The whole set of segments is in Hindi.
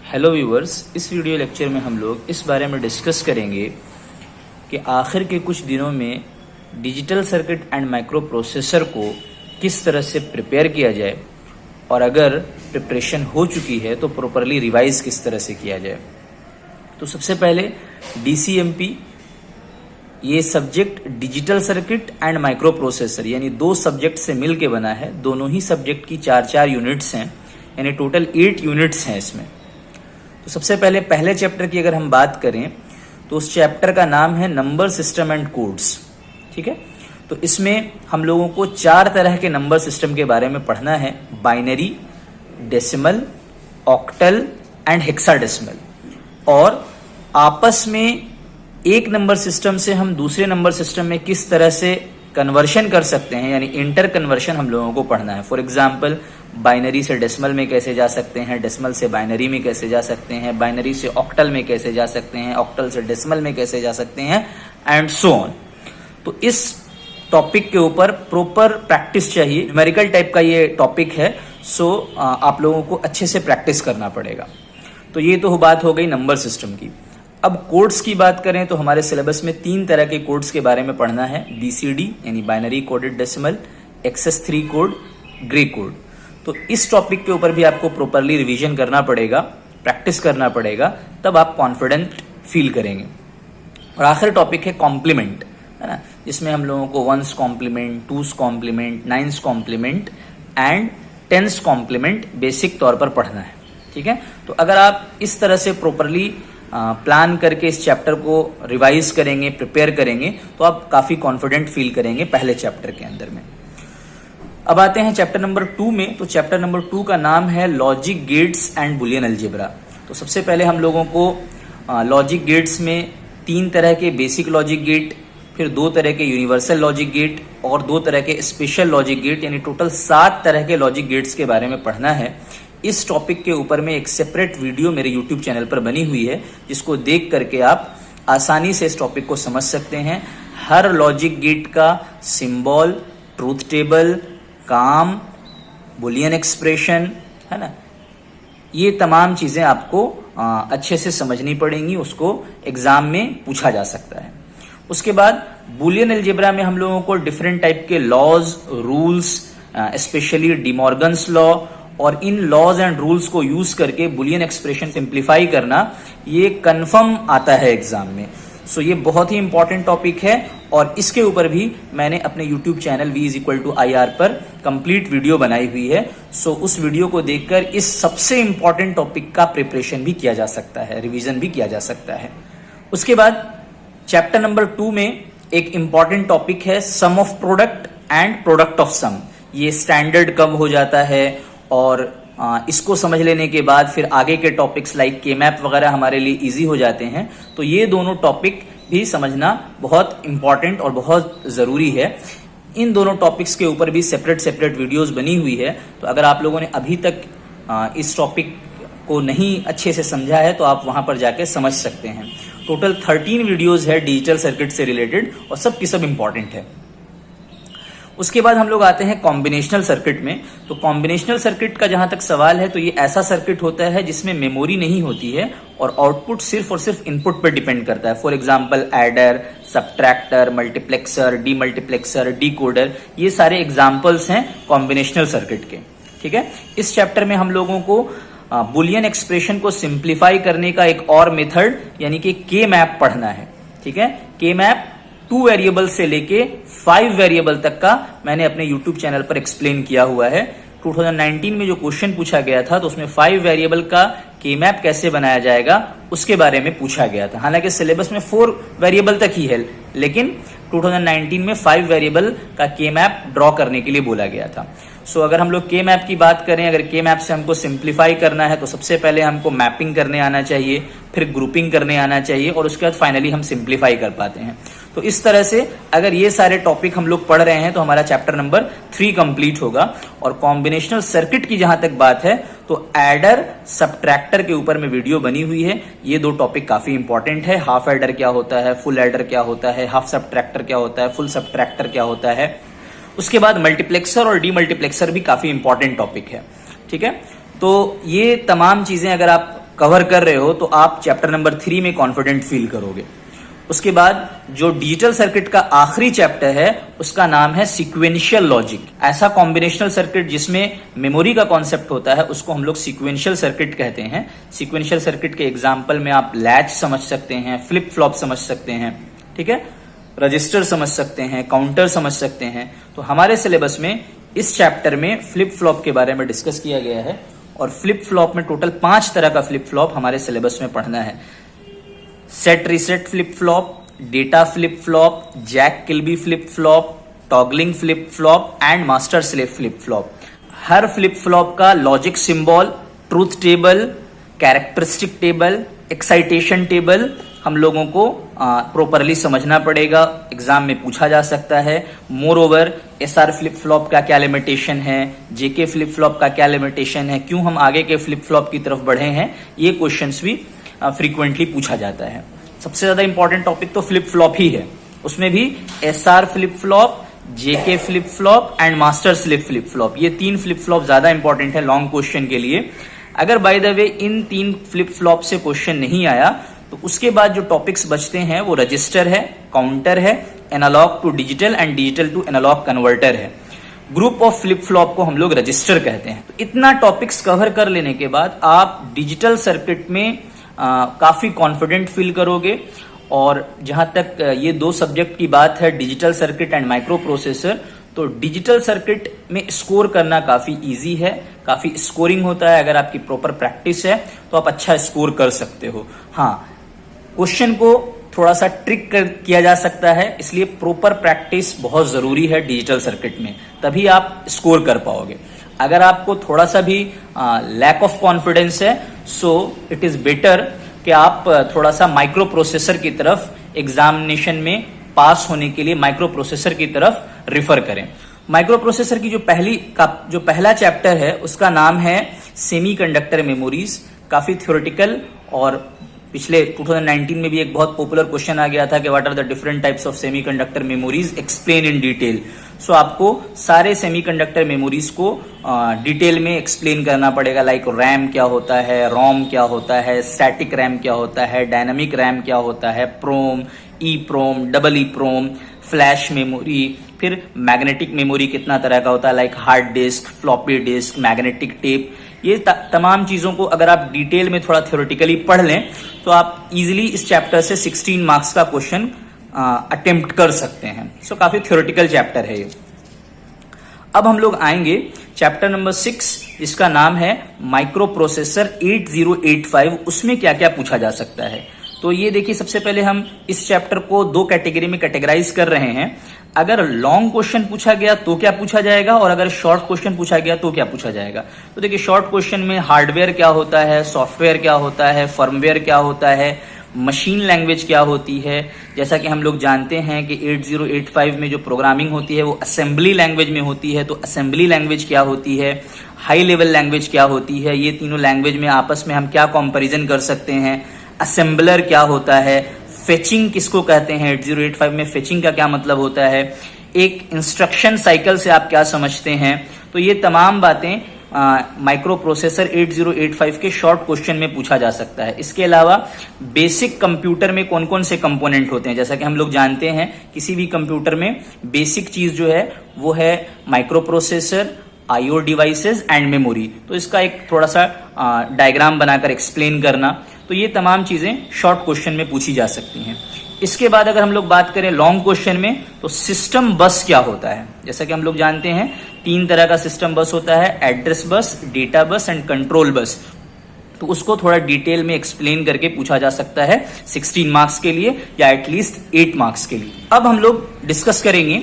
हेलो व्यूवर्स, इस वीडियो लेक्चर में हम लोग इस बारे में डिस्कस करेंगे कि आखिर के कुछ दिनों में digital circuit and micro processor को किस तरह से प्रिपेयर किया जाए और अगर प्रिपरेशन हो चुकी है तो प्रॉपरली रिवाइज किस तरह से किया जाए। तो सबसे पहले DCMP, ये subject digital circuit and micro processor यानी दो सब्जेक्ट से मिल के बना है। दोनों ही सब्जेक्ट की 4-4 यूनिट्स हैं, यानी टोटल 8 यूनिट्स हैं इसमें। तो सबसे पहले चैप्टर की अगर हम बात करें तो उस चैप्टर का नाम है नंबर सिस्टम एंड कोड्स। ठीक है, तो इसमें हम लोगों को 4 तरह के नंबर सिस्टम के बारे में पढ़ना है: binary, decimal, octal and hexadecimal. और आपस में एक नंबर सिस्टम से हम दूसरे नंबर सिस्टम में किस तरह से कन्वर्शन कर सकते हैं, यानी इंटर कन्वर्शन हम लोगों को पढ़ना है। फॉर एग्जाम्पल, बाइनरी से डेसिमल में कैसे जा सकते हैं, डेसिमल से बाइनरी में कैसे जा सकते हैं, बाइनरी से ऑक्टल में कैसे जा सकते हैं, ऑक्टल से डेसिमल में कैसे जा सकते हैं, एंड सो ऑन। तो इस टॉपिक के ऊपर प्रॉपर प्रैक्टिस चाहिए। न्यूमेरिकल टाइप का ये टॉपिक है, सो आप लोगों को अच्छे से प्रैक्टिस करना पड़ेगा। तो ये तो बात हो गई नंबर सिस्टम की। अब कोड्स की बात करें तो हमारे सिलेबस में 3 तरह के कोड्स के बारे में पढ़ना है: BCD यानी binary coded decimal, XS3 code, grey code. तो इस टॉपिक के ऊपर भी आपको प्रॉपरली रिवीजन करना पड़ेगा, प्रैक्टिस करना पड़ेगा, तब आप कॉन्फिडेंट फील करेंगे। और आखिर टॉपिक है कॉम्प्लीमेंट, है ना, जिसमें हम लोगों को 1s complement, 2s complement, 9s complement and 10s complement basic तौर पर पढ़ना है। ठीक है, तो अगर आप इस तरह से प्रॉपरली प्लान करके इस चैप्टर को रिवाइज करेंगे, प्रिपेयर करेंगे, तो आप काफी कॉन्फिडेंट फील करेंगे पहले चैप्टर के अंदर में। अब आते हैं चैप्टर नंबर 2 में। तो चैप्टर नंबर 2 का नाम है logic gates and Boolean algebra. तो सबसे पहले हम लोगों को लॉजिक गेट्स में 3 तरह के बेसिक लॉजिक गेट, फिर 2 तरह के यूनिवर्सल लॉजिक गेट और 2 तरह के स्पेशल लॉजिक गेट, यानी टोटल 7 तरह के लॉजिक गेट्स के बारे में पढ़ना है। इस टॉपिक के ऊपर में एक सेपरेट वीडियो मेरे YouTube चैनल पर बनी हुई है, जिसको देख करके आप आसानी से इस टॉपिक को समझ सकते हैं। हर लॉजिक गेट का सिंबल, ट्रूथ टेबल, काम, बुलियन एक्सप्रेशन, है ना, ये तमाम चीजें आपको अच्छे से समझनी पड़ेंगी, उसको एग्जाम में पूछा जा सकता है। उसके बाद बुलियन अलजेब्रा में हम लोगों को डिफरेंट टाइप के laws, rules, specially De Morgan's law, और इन लॉज एंड रूल्स को यूज करके बुलियन एक्सप्रेशन सिंप्लीफाई करना, ये कंफर्म आता है एग्जाम में। सो ये बहुत ही इंपॉर्टेंट टॉपिक है और इसके ऊपर भी मैंने अपने YouTube चैनल V=IR पर कंप्लीट वीडियो बनाई हुई है। सो उस वीडियो को देखकर इस सबसे इंपॉर्टेंट टॉपिक का प्रिपरेशन भी किया जा सकता है, रिवीजन भी किया जा सकता है। उसके बाद चैप्टर नंबर 2 में एक इंपॉर्टेंट टॉपिक है sum of product and product of sum. ये स्टैंडर्ड कब हो जाता है और इसको समझ लेने के बाद फिर आगे के टॉपिक्स लाइक K-मैप वगैरह हमारे लिए इजी हो जाते हैं। तो ये दोनों टॉपिक भी समझना बहुत इंपॉर्टेंट और बहुत ज़रूरी है। इन दोनों टॉपिक्स के ऊपर भी सेपरेट वीडियोस बनी हुई है। तो अगर आप लोगों ने अभी तक इस टॉपिक को नहीं अच्छे से समझा है तो आप वहां पर जाके समझ सकते हैं। टोटल 13 वीडियोज है डिजिटल सर्किट से रिलेटेड और सब की सब इंपॉर्टेंट है। उसके बाद हम लोग आते हैं कॉम्बिनेशनल सर्किट में। तो कॉम्बिनेशनल सर्किट का जहां तक सवाल है तो ये ऐसा सर्किट होता है जिसमें मेमोरी नहीं होती है और आउटपुट सिर्फ और सिर्फ इनपुट पर डिपेंड करता है। For example, adder, subtractor, multiplexer, demultiplexer, decoder, ये सारे एग्जांपल्स हैं कॉम्बिनेशनल सर्किट के। ठीक है, इस चैप्टर में हम लोगों को बुलियन एक्सप्रेशन को सिंप्लीफाई करने का एक और मेथड यानी कि K-मैप पढ़ना है। ठीक है, K-मैप 2 वेरिएबल से लेके 5 वेरिएबल तक का मैंने अपने YouTube चैनल पर एक्सप्लेन किया हुआ है। 2019 में जो क्वेश्चन पूछा गया था तो उसमें 5 वेरिएबल का K-मैप कैसे बनाया जाएगा उसके बारे में पूछा गया था। हालांकि सिलेबस में 4 वेरिएबल तक ही है, लेकिन 2019 में 5 वेरिएबल का K-मैप ड्रॉ करने के लिए बोला गया था। सो अगर हम लोग K-मैप की बात करें, अगर K-मैप से हमको सिंप्लीफाई करना है तो सबसे पहले हमको मैपिंग करने आना चाहिए, फिर ग्रुपिंग करने आना चाहिए और उसके बाद फाइनली हम सिंप्लीफाई कर पाते हैं। तो इस तरह से अगर ये सारे टॉपिक हम लोग पढ़ रहे हैं तो हमारा चैप्टर नंबर 3 कंप्लीट होगा। और कॉम्बिनेशनल सर्किट की जहां तक बात है तो एडर, सबट्रैक्टर के ऊपर में वीडियो बनी हुई है। ये 2 टॉपिक काफी इंपॉर्टेंट है। हाफ एडर क्या होता है, फुल एडर क्या होता है, हाफ सबट्रैक्टर क्या होता है, फुल सबट्रैक्टर क्या होता है। उसके बाद मल्टीप्लेक्सर और डीमल्टीप्लेक्सर भी काफी इंपॉर्टेंट टॉपिक है। ठीक है, तो ये तमाम चीजें अगर आप कवर कर रहे हो तो आप चैप्टर नंबर 3 में कॉन्फिडेंट फील करोगे। उसके बाद जो डिजिटल सर्किट का आखिरी चैप्टर है उसका नाम है सीक्वेंशियल लॉजिक। ऐसा कॉम्बिनेशनल सर्किट जिसमें मेमोरी का कॉन्सेप्ट होता है उसको हम लोग सीक्वेंशियल सर्किट कहते हैं। सीक्वेंशियल सर्किट के एग्जाम्पल में आप लैच समझ सकते हैं, फ्लिप फ्लॉप समझ सकते हैं, ठीक है, रजिस्टर समझ सकते हैं, काउंटर समझ सकते हैं। तो हमारे सिलेबस में इस चैप्टर में फ्लिप फ्लॉप के बारे में डिस्कस किया गया है और फ्लिप फ्लॉप में टोटल 5 तरह का फ्लिप फ्लॉप हमारे सिलेबस में पढ़ना है। Set reset flip flop, data flip flop, Jack Kilby flip flop, toggling flip flop and master slave flip flop. हर फ्लिप फ्लॉप का logic symbol, truth table, characteristic table, excitation table हम लोगों को प्रॉपरली समझना पड़ेगा, एग्जाम में पूछा जा सकता है। More over SR flip flop का क्या लिमिटेशन है, जेके फ्लिप फ्लॉप का क्या लिमिटेशन है, क्यों हम आगे के फ्लिप फ्लॉप की तरफ बढ़े हैं, ये क्वेश्चंस भी फ्रीक्वेंटली पूछा जाता है। सबसे ज्यादा इंपॉर्टेंट टॉपिक तो फ्लिप फ्लॉप ही है, उसमें भी SR flip flop, JK flip flop and master slave flip flop, ये 3 फ्लिप फ्लॉप ज्यादा इंपॉर्टेंट है लॉन्ग क्वेश्चन के लिए। अगर by the way in 3 flip flop से क्वेश्चन नहीं आया तो उसके बाद जो टॉपिक्स बचते हैं वो रजिस्टर है, काउंटर है, analog to digital and digital to analog converter है। ग्रुप ऑफ फ्लिप फ्लॉप को हम लोग रजिस्टर कहते हैं। तो इतना टॉपिक्स कवर कर लेने के बाद आप डिजिटल सर्किट में काफी कॉन्फिडेंट फील करोगे। और जहां तक ये 2 सब्जेक्ट की बात है, digital circuit and micro processor, तो डिजिटल सर्किट में स्कोर करना काफी इजी है, काफी स्कोरिंग होता है। अगर आपकी प्रॉपर प्रैक्टिस है तो आप अच्छा स्कोर कर सकते हो। हाँ, क्वेश्चन को थोड़ा सा ट्रिक किया जा सकता है, इसलिए प्रॉपर प्रैक्टिस बहुत जरूरी है डिजिटल सर्किट में, तभी आप स्कोर कर पाओगे। अगर आपको थोड़ा सा भी लैक ऑफ कॉन्फिडेंस है, सो इट इज बेटर कि आप थोड़ा सा माइक्रो प्रोसेसर की तरफ एग्जामिनेशन में पास होने के लिए माइक्रो प्रोसेसर की तरफ रिफर करें। माइक्रो प्रोसेसर की जो पहला चैप्टर है उसका नाम है सेमीकंडक्टर मेमोरीज। काफी थ्योरेटिकल, और पिछले 2019 में भी एक बहुत पॉपुलर क्वेश्चन आ गया था कि what are the different types of semiconductor memories, explain in detail. So आपको सारे सेमीकंडक्टर मेमोरीज को डिटेल में एक्सप्लेन करना पड़ेगा, लाइक रैम क्या होता है, रोम क्या होता है, स्टैटिक रैम क्या होता है, डायनामिक रैम क्या होता है, प्रोम, ई प्रोम, डबल ई प्रोम, फ्लैश मेमोरी, फिर मैग्नेटिक मेमोरी कितना तरह का होता है, like hard disk, floppy disk, magnetic tape. ये तमाम चीजों को अगर आप डिटेल में थोड़ा थ्योरेटिकली पढ़ लें तो आप इजीली इस चैप्टर से 16 मार्क्स का क्वेश्चन अटेम्प्ट कर सकते हैं। सो काफी थ्योरेटिकल चैप्टर है ये। अब हम लोग आएंगे चैप्टर नंबर 6 जिसका नाम है माइक्रो प्रोसेसर 8085। उसमें क्या क्या पूछा जा सकता है। तो ये देखिए, सबसे पहले हम इस चैप्टर को 2 कैटेगरी में कैटेगराइज कर रहे हैं। अगर लॉन्ग क्वेश्चन पूछा गया तो क्या पूछा जाएगा, और अगर शॉर्ट क्वेश्चन पूछा गया तो क्या पूछा जाएगा। तो देखिए, शॉर्ट क्वेश्चन में हार्डवेयर क्या होता है, सॉफ्टवेयर क्या होता है, फर्मवेयर क्या होता है, मशीन लैंग्वेज क्या होती है। जैसा कि हम लोग जानते हैं कि 8085 में जो प्रोग्रामिंग होती है वो असेंबली लैंग्वेज में होती है, तो असेंबली लैंग्वेज क्या होती है, हाई लेवल लैंग्वेज क्या होती है, ये तीनों लैंग्वेज में आपस में हम क्या कंपैरिजन कर सकते हैं, असेंबलर क्या होता है, फेचिंग किसको कहते हैं, 8085 में फेचिंग का क्या मतलब होता है, एक इंस्ट्रक्शन साइकिल से आप क्या समझते हैं। तो ये तमाम बातें माइक्रो प्रोसेसर 8085 के शॉर्ट क्वेश्चन में पूछा जा सकता है। इसके अलावा बेसिक कंप्यूटर में कौन कौन से कंपोनेंट होते हैं, जैसा कि हम लोग जानते हैं किसी भी कंप्यूटर में बेसिक चीज जो है वो है micro processor, IO devices and memory. तो इसका एक थोड़ा सा डायग्राम बनाकर एक्सप्लेन करना, तो ये तमाम चीजें शॉर्ट क्वेश्चन में पूछी जा सकती हैं। इसके बाद अगर हम लोग बात करें लॉन्ग क्वेश्चन में, तो सिस्टम बस क्या होता है। जैसा कि हम लोग जानते हैं 3 तरह का सिस्टम बस होता है, address bus, data bus and control bus. तो उसको थोड़ा डिटेल में एक्सप्लेन करके पूछा जा सकता है 16 मार्क्स के लिए या एटलीस्ट 8 मार्क्स के लिए। अब हम लोग डिस्कस करेंगे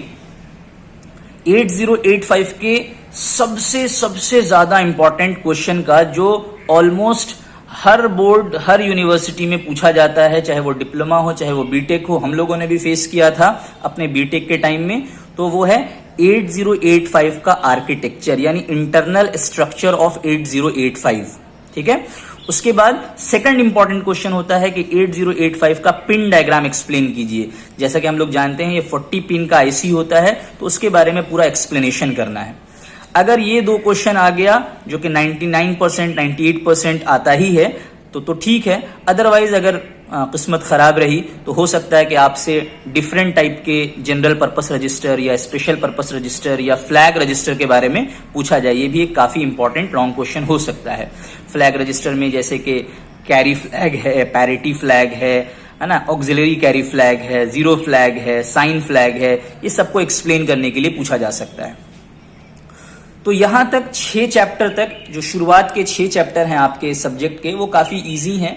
8085 के सबसे ज्यादा इंपॉर्टेंट क्वेश्चन का, जो ऑलमोस्ट हर बोर्ड, हर यूनिवर्सिटी में पूछा जाता है, चाहे वो डिप्लोमा हो चाहे वो बीटेक हो। हम लोगों ने भी फेस किया था अपने बीटेक के टाइम में। तो वो है 8085 का आर्किटेक्चर, यानी इंटरनल स्ट्रक्चर ऑफ 8085। ठीक है। उसके बाद सेकंड इंपॉर्टेंट क्वेश्चन होता है कि 8085 का पिन डायग्राम एक्सप्लेन कीजिए। जैसा कि हम लोग जानते हैं ये 40 पिन का आईसी होता है, तो उसके बारे में पूरा एक्सप्लेनेशन करना है। अगर ये 2 क्वेश्चन आ गया, जो कि 99%, 98% आता ही है, तो ठीक है, अदरवाइज अगर किस्मत खराब रही तो हो सकता है कि आपसे डिफरेंट टाइप के जनरल पर्पस रजिस्टर या स्पेशल पर्पस रजिस्टर या फ्लैग रजिस्टर के बारे में पूछा जाए। ये भी एक काफी इंपॉर्टेंट लॉन्ग क्वेश्चन हो सकता है। फ्लैग रजिस्टर में जैसे कि कैरी फ्लैग है, पैरिटी फ्लैग है ना, ऑक्सिलरी कैरी फ्लैग है, जीरो फ्लैग है, साइन फ्लैग है, ये सबको एक्सप्लेन करने के लिए पूछा जा सकता है। तो यहां तक 6 चैप्टर तक, जो शुरुआत के 6 चैप्टर हैं आपके सब्जेक्ट के, वो काफी इजी हैं,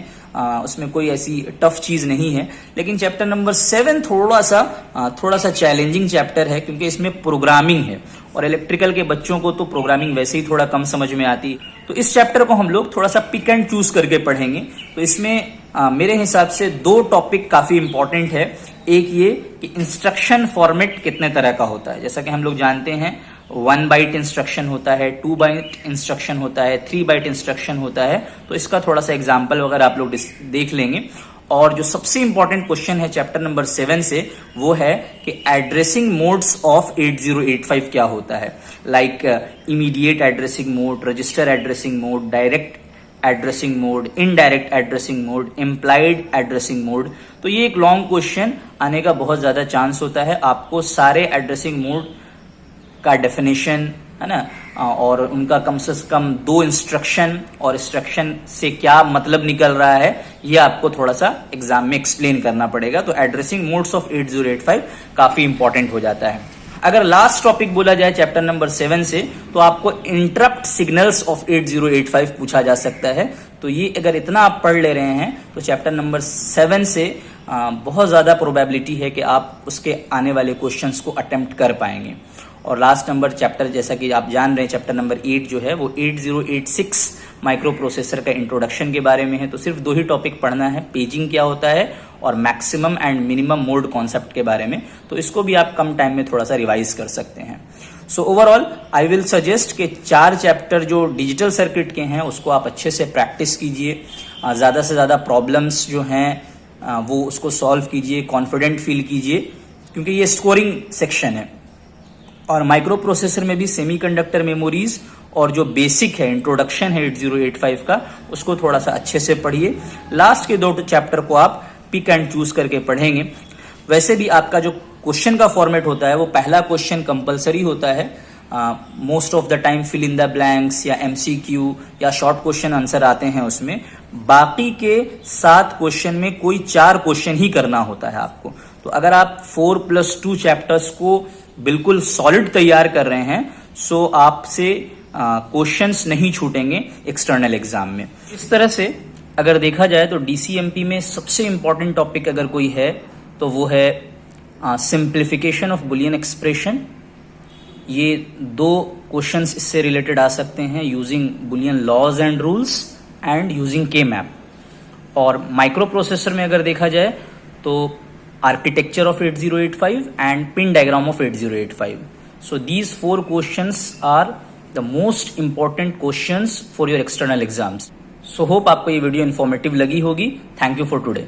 उसमें कोई ऐसी टफ चीज नहीं है। लेकिन चैप्टर नंबर 7 थोड़ा सा चैलेंजिंग चैप्टर है, क्योंकि इसमें प्रोग्रामिंग है और इलेक्ट्रिकल के बच्चों को तो प्रोग्रामिंग वैसे ही थोड़ा कम समझ में आती। तो इस चैप्टर को हम लोग थोड़ा सा पिक एंड चूज करके पढ़ेंगे। तो इसमें मेरे हिसाब से 2 टॉपिक काफी इंपॉर्टेंट है। एक ये कि इंस्ट्रक्शन फॉर्मेट कितने तरह का होता है। जैसा कि हम लोग जानते हैं 1 बाइट इंस्ट्रक्शन होता है, 2 बाइट इंस्ट्रक्शन होता है, 3 बाइट इंस्ट्रक्शन होता है। तो इसका थोड़ा सा एग्जाम्पल वगैरह आप लोग देख लेंगे। और जो सबसे इंपॉर्टेंट क्वेश्चन है चैप्टर नंबर 7 से, वो है कि एड्रेसिंग मोड्स ऑफ 8085 क्या होता है। Like immediate addressing mode, register addressing mode, direct addressing mode, indirect addressing mode, implied addressing mode. तो ये एक लॉन्ग क्वेश्चन आने का बहुत ज्यादा चांस होता है। आपको सारे एड्रेसिंग मोड का डेफिनेशन है ना, और उनका कम से कम 2 इंस्ट्रक्शन और इंस्ट्रक्शन से क्या मतलब निकल रहा है, ये आपको थोड़ा सा एग्जाम में एक्सप्लेन करना पड़ेगा। तो एड्रेसिंग मोड्स ऑफ 8085 काफी इंपॉर्टेंट हो जाता है। अगर लास्ट टॉपिक बोला जाए चैप्टर नंबर 7 से, तो आपको इंटरप्ट सिग्नल्स ऑफ 8085 पूछा जा सकता है। तो ये अगर इतना आप पढ़ ले रहे हैं तो चैप्टर नंबर 7 से बहुत ज्यादा प्रोबेबिलिटी है कि आप उसके आने वाले क्वेश्चंस को अटेम्प्ट कर पाएंगे। और लास्ट नंबर चैप्टर, जैसा कि आप जान रहे हैं, चैप्टर नंबर 8 जो है वो 8086 माइक्रो प्रोसेसर का इंट्रोडक्शन के बारे में है। तो सिर्फ 2 ही टॉपिक पढ़ना है, पेजिंग क्या होता है और maximum and minimum mode concept के बारे में। तो इसको भी आप कम टाइम में थोड़ा सा रिवाइज कर सकते हैं। So overall I will suggest कि 4 चैप्टर जो डिजिटल सर्किट के हैं उसको आप अच्छे से प्रैक्टिस कीजिए, ज्यादा से ज्यादा प्रॉब्लम्स जो हैं वो उसको सॉल्व कीजिए, कॉन्फिडेंट फील कीजिए, क्योंकि ये स्कोरिंग सेक्शन है। और माइक्रो प्रोसेसर में भी सेमीकंडक्टर मेमोरीज और जो बेसिक है, इंट्रोडक्शन है 8085 का, उसको थोड़ा सा अच्छे से पढ़िए। लास्ट के 2 चैप्टर को आप पिक एंड चूज करके पढ़ेंगे। वैसे भी आपका जो क्वेश्चन का फॉर्मेट होता है वो पहला क्वेश्चन कंपलसरी होता है। Most of the time fill in the blanks या MCQ या शॉर्ट क्वेश्चन आंसर आते हैं उसमें। बाकी के 7 क्वेश्चन में कोई 4 क्वेश्चन ही करना होता है आपको। तो अगर आप 4+2 चैप्टर्स को बिल्कुल सॉलिड तैयार कर रहे हैं, सो आपसे क्वेश्चंस नहीं छूटेंगे एक्सटर्नल एग्जाम में। इस तरह से अगर देखा जाए तो DCMP में सबसे इंपॉर्टेंट टॉपिक अगर कोई है तो वो है सिंप्लीफिकेशन ऑफ बुलियन एक्सप्रेशन। ये 2 क्वेश्चंस इससे रिलेटेड आ सकते हैं, using Boolean laws and rules and using K map. और माइक्रो प्रोसेसर में अगर देखा जाए तो architecture of 8085 and pin diagram of 8085. So these 4 questions are the most important questions for your external exams. So hope आपको ये वीडियो इन्फॉर्मेटिव लगी होगी। Thank you for today.